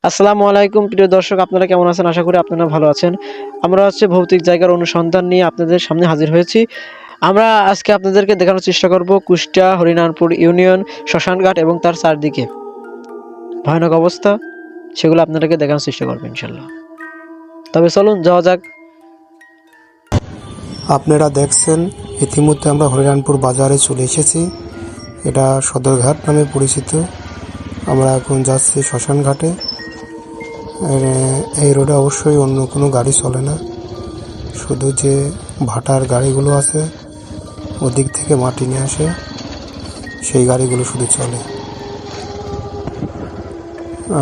আসসালামু আলাইকুম প্রিয় দর্শক, আপনারা কেমন আছেন? আশা করি আপনারা ভালো আছেন। আমরা ভৌতিক জায়গার অনুসন্ধান নিয়ে আপনাদের সামনে হাজির হয়েছি। আমরা আজকে আপনাদেরকে দেখানোর চেষ্টা করব কুষ্টিয়া হরিনারপুর ইউনিয়ন শ্মশানঘাট এবং তার চারদিকে ভয়ানক অবস্থা, সেগুলো আপনাদেরকে দেখানোর চেষ্টা করবো ইনশাল্লাহ। তবে চলুন যাওয়া যাক। আপনারা দেখছেন ইতিমধ্যে আমরা হরিরানপুর বাজারে চলে এসেছি। এটা সদরঘাট নামে পরিচিত। আমরা এখন যাচ্ছি শ্মশানঘাটে। এই রোডে অবশ্যই অন্য কোনো গাড়ি চলে না, শুধু যে ভাটার গাড়িগুলো আছে ওদিক থেকে মাটি নিয়ে আসে সেই গাড়িগুলো শুধু চলে।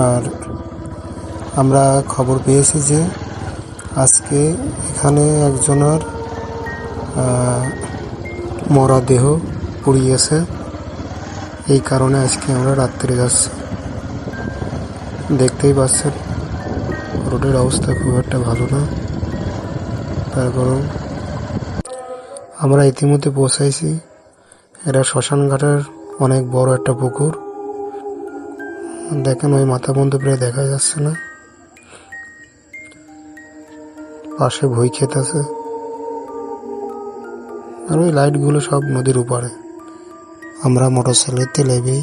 আর আমরা খবর পেয়েছি যে আজকে এখানে একজনের মরা দেহ পুড়িয়েছে, এই কারণে আজকে আমরা রাত্রে যাচ্ছি। দেখতেই পাচ্ছেন রোডের অবস্থা খুব একটা ভালো না। তারপরও আমরা ইতিমধ্যে পৌঁছাইছি। এটা শ্মশানঘাটের অনেক বড় একটা পুকুর। দেখেন ওই মাথা বন্ধ প্রায় দেখা যাচ্ছে না, পাশে ভই ক্ষেত আছে আর ওই লাইটগুলো সব নদীর উপারে। আমরা মোটরসাইকেলেতে লেবেই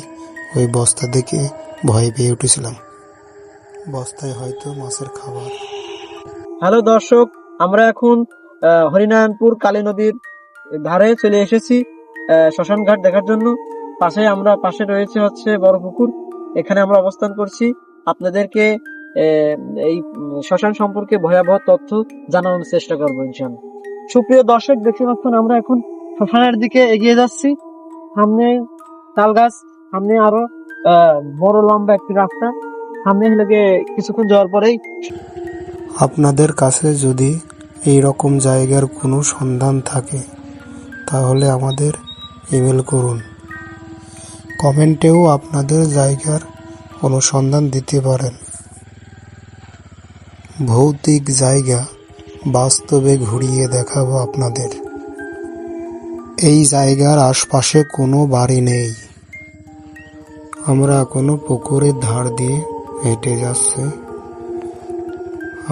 ওই বস্তা দেখে ভয় পেয়ে উঠেছিলাম, বস্তায় হয়তো মাছের খাবার। হ্যালো দর্শক, আমরা এখন হরিনারায়ণপুর কালী নদীর ধারে চলে এসেছি শ্মশানঘাট দেখার জন্য। পাশে রয়েছে বড় পুকুর, এখানে আমরা অবস্থান করছি। আপনাদেরকে এই শ্মশান সম্পর্কে ভয়াবহ তথ্য জানানোর চেষ্টা করবো ইনশাআল্লাহ। সুপ্রিয় দর্শক, দেখতে পাচ্ছেন আমরা এখন শ্মশানের দিকে এগিয়ে যাচ্ছি। সামনে তাল গাছ, সামনে আরো বড় লম্বা একটি রাস্তা। সামনে হলে কিছুক্ষণ যাওয়ার পরেই আপনাদের কাছে যদি এই রকম জায়গার কোনো সন্ধান থাকে তাহলে আমাদের ইমেল করুন। কমেন্টেও আপনাদের জায়গার অনুসন্ধান দিতে পারেন। ভৌতিক জায়গা বাস্তবে ঘুরিয়ে দেখাবো আপনাদের। এই জায়গার আশপাশে কোনো বাড়ি নেই। আমরা কোনো পুকুরের ধার দিয়ে হেঁটে যাচ্ছি।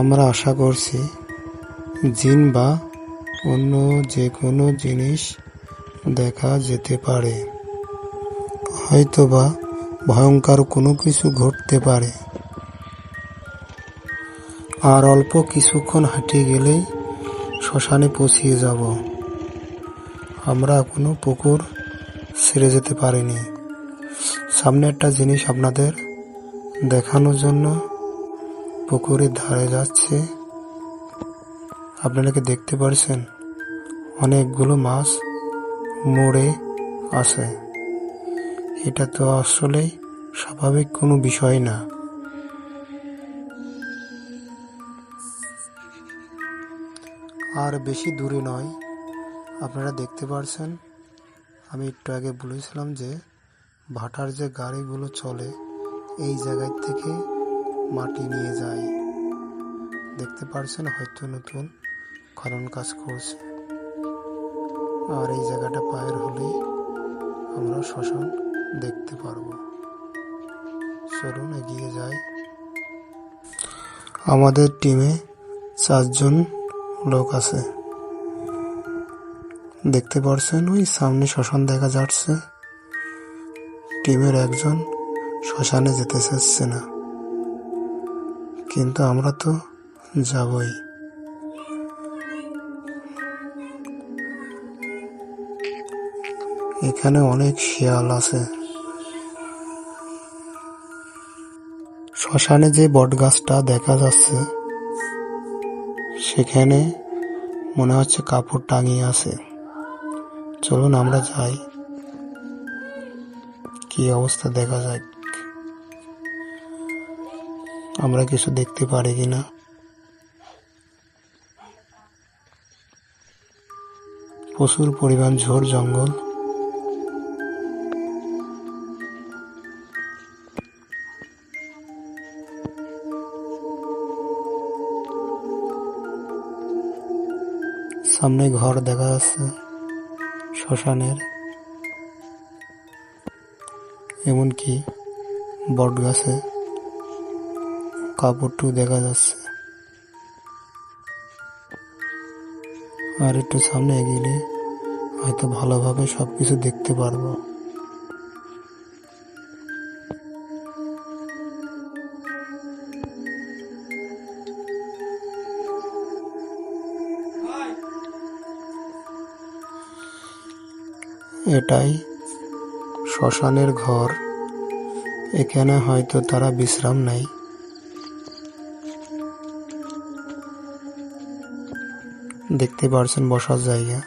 আমরা আশা করছি জিন বা অন্য যে কোনো জিনিস দেখা যেতে পারে, হয়তোবা ভয়ঙ্কর কোনো কিছু ঘটতে পারে। আর অল্প কিছুক্ষণ হাঁটে গেলেই শ্মশানে পৌঁছিয়ে যাব। আমরা কোনো পুকুর ছেড়ে যেতে পারিনি। সামনে একটা জিনিস আপনাদের দেখানোর জন্য পুকুরের ধারে যাচ্ছে। আপনারা কি দেখতে পারছেন? অনেকগুলো মাছ মরে আছে। এটা তো আসলেই স্বাভাবিক কোনো বিষয় না। আর বেশি দূরে নয়, আপনারা দেখতে পারছেন। আমি একটু আগে বলেছিলাম যে ভাটার যে গাড়িগুলো চলে এই জায়গায় থেকে মাটি নিয়ে যায়। দেখতে পারছেন হয়তো নতুন খনন কাজ করছে। আর এই জায়গাটা পায়ের হলেই আমরা শ্মশান দেখতে পারবো। চলুন এগিয়ে যাই। আমাদের টিমে 4 জন লোক আছে। দেখতে পারছেন ওই সামনে শ্মশান দেখা যাচ্ছে। টিমের একজন শ্মশানে যেতে চাচ্ছে না, কিন্তু আমরা তো যাবই। এখানে অনেক শিয়াল আছে। শ্মশানে যে বট গাছটা দেখা যাচ্ছে সেখানে মনে হচ্ছে কাপড় টাঙিয়ে আছে। চলুন আমরা যাই, কি অবস্থা দেখা যাক, আমরা কিছু দেখতে পারি কিনা। প্রচুর পরিমাণ ঝোড় জঙ্গল। সামনে ঘর দেখা যাচ্ছে শ্মশানের, এমনকি বট গাছে কাপড়টু দেখা যাচ্ছে। আর একটু সামনে এগিয়ে হয়তো ভালোভাবে সবকিছু দেখতে পারবো। এটাই শ্মশানের ঘর। এখানে হয়তো তারা বিশ্রাম নেয়। দেখতে পারছেন বসার জায়গা।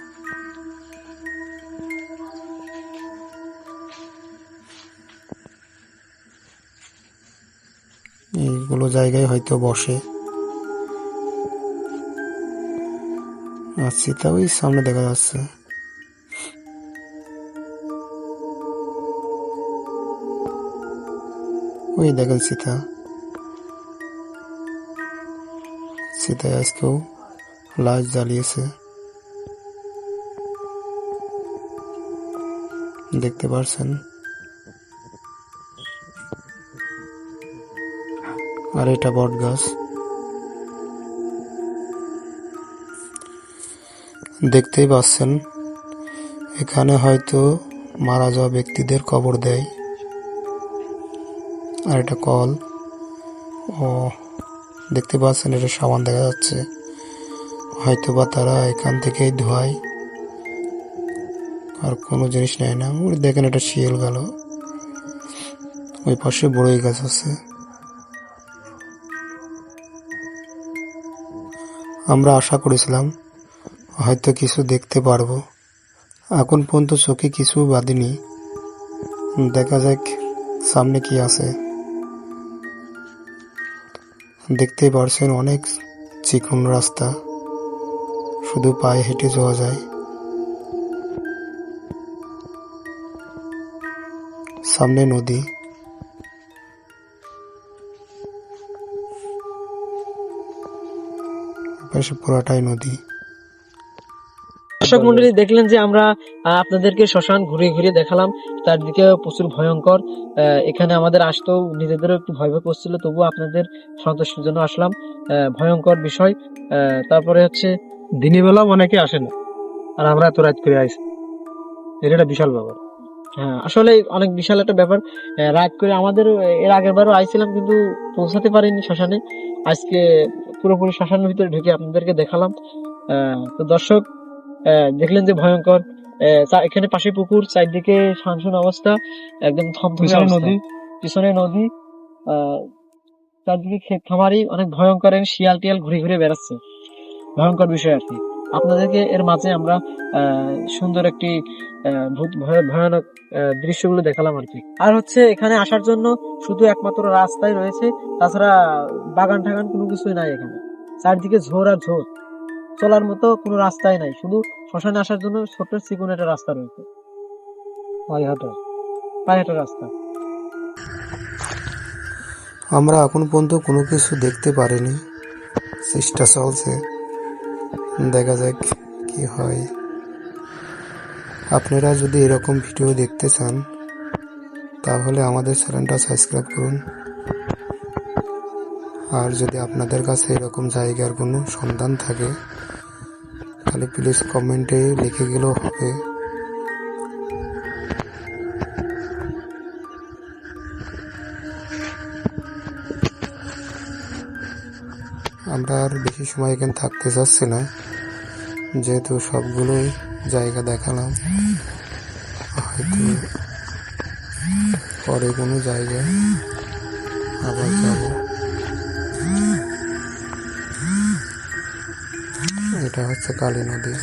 এইগুলো জায়গায় হয়তো বসে। আর সীতা ওই সামনে দেখা যাচ্ছে। ওই দেখেন সীতা। সীতায় আজকেও লাইট জ্বালিয়েছে, দেখতে পারছেন। আর এটা বট গাছ। দেখতেই পাচ্ছেন এখানে হয়তো মারা যাওয়া ব্যক্তিদের কবর দেয়। আর এটা কল। ও দেখতে পাচ্ছেন এটা সাবান দেখা যাচ্ছে। হয়তো বা তারা এখান থেকেই ধোয়ায়, আর কোনো জিনিস নেয় না। ওই দেখেন এটা শিয়াল গেল। ওই পাশে বড়ই গাছ আছে। আমরা আশা করেছিলাম হয়তো কিছু দেখতে পারবো। এখন পর্যন্ত চোখে কিছু বাঁধেনি। দেখা যাক সামনে কি আছে। দেখতেই পারছেন অনেক চিকন রাস্তা, শুধু পায়ে হেঁটে যাওয়া যায়। সামনে নদী। পাশে পুরাটাই নদী। দর্শক মন্ডলী, দেখলেন যে আমরা আপনাদেরকে শ্মশান ঘুরিয়ে ঘুরিয়ে দেখালাম। চারদিকে প্রচুর ভয়ঙ্কর। এখানে আমাদের আসতেও নিজেদেরও একটু ভয় ভয় করছিল, তবুও আপনাদের সন্তোষের জন্য আসলাম। ভয়ঙ্কর বিষয়। তারপরে হচ্ছে দিনের বেলা অনেকে আসে না, আর আমরা এত রাত করে আইছি, এটা একটা বিশাল ব্যাপার। হ্যাঁ, আসলে অনেক বিশাল একটা ব্যাপার। রাত করে আমাদের এর আগের বারও আইছিলাম, কিন্তু পৌঁছাতে পারিনি শ্মশানে। আজকে পুরোপুরি শ্মশানের ভিতরে ঢুকে আপনাদেরকে দেখালাম। তো দর্শক, দেখলেন যে ভয়ঙ্কর। এখানে পাশে পুকুর, চারদিকে শানসুন অবস্থা, একদম থমথমে নদী, পিছনে নদী, চারদিকে ক্ষেত খামারি, অনেক ভয়ঙ্কর। শিয়াল টিয়াল ঘুরে ঘুরে বেড়াচ্ছে, ভয়ঙ্কর বিষয় আর কি। আপনাদেরকে এর মাঝে আমরা সুন্দর একটি ভয়ানক দৃশ্যগুলো দেখালাম আর কি। আর হচ্ছে এখানে আসার জন্য শুধু একমাত্র রাস্তাই রয়েছে, তাছাড়া বাগান টাগান কোনো কিছুই নাই এখানে। চারদিকে ঝোর আর ঝোর, চলার মতো কোনো রাস্তাই নাই। শুধু শ্মশানে আসার জন্য ছোট্ট চিকন একটা রাস্তা রয়েছে, পায়ে হাঁটা রাস্তা। আমরা এখন পর্যন্ত কোনো কিছু দেখতে পারিনি, চেষ্টা চলছে, দেখা যাক কি হয়। আপনারা যদি এরকম ভিডিও দেখতে চান তাহলে আমাদের চ্যানেলটা সাবস্ক্রাইব করুন। আর যদি আপনাদের কাছে এরকম জায়গার কোনো সন্ধান থাকে তাহলে প্লিজ কমেন্টে লিখে গেলেও হবে। আমরা আর বেশি সময় এখানে থাকতে চাচ্ছি না, যেহেতু সবগুলোই জায়গা দেখালাম। হয়তো পরে কোনো জায়গায় আবার যাব। এটা হচ্ছে কালী নদী।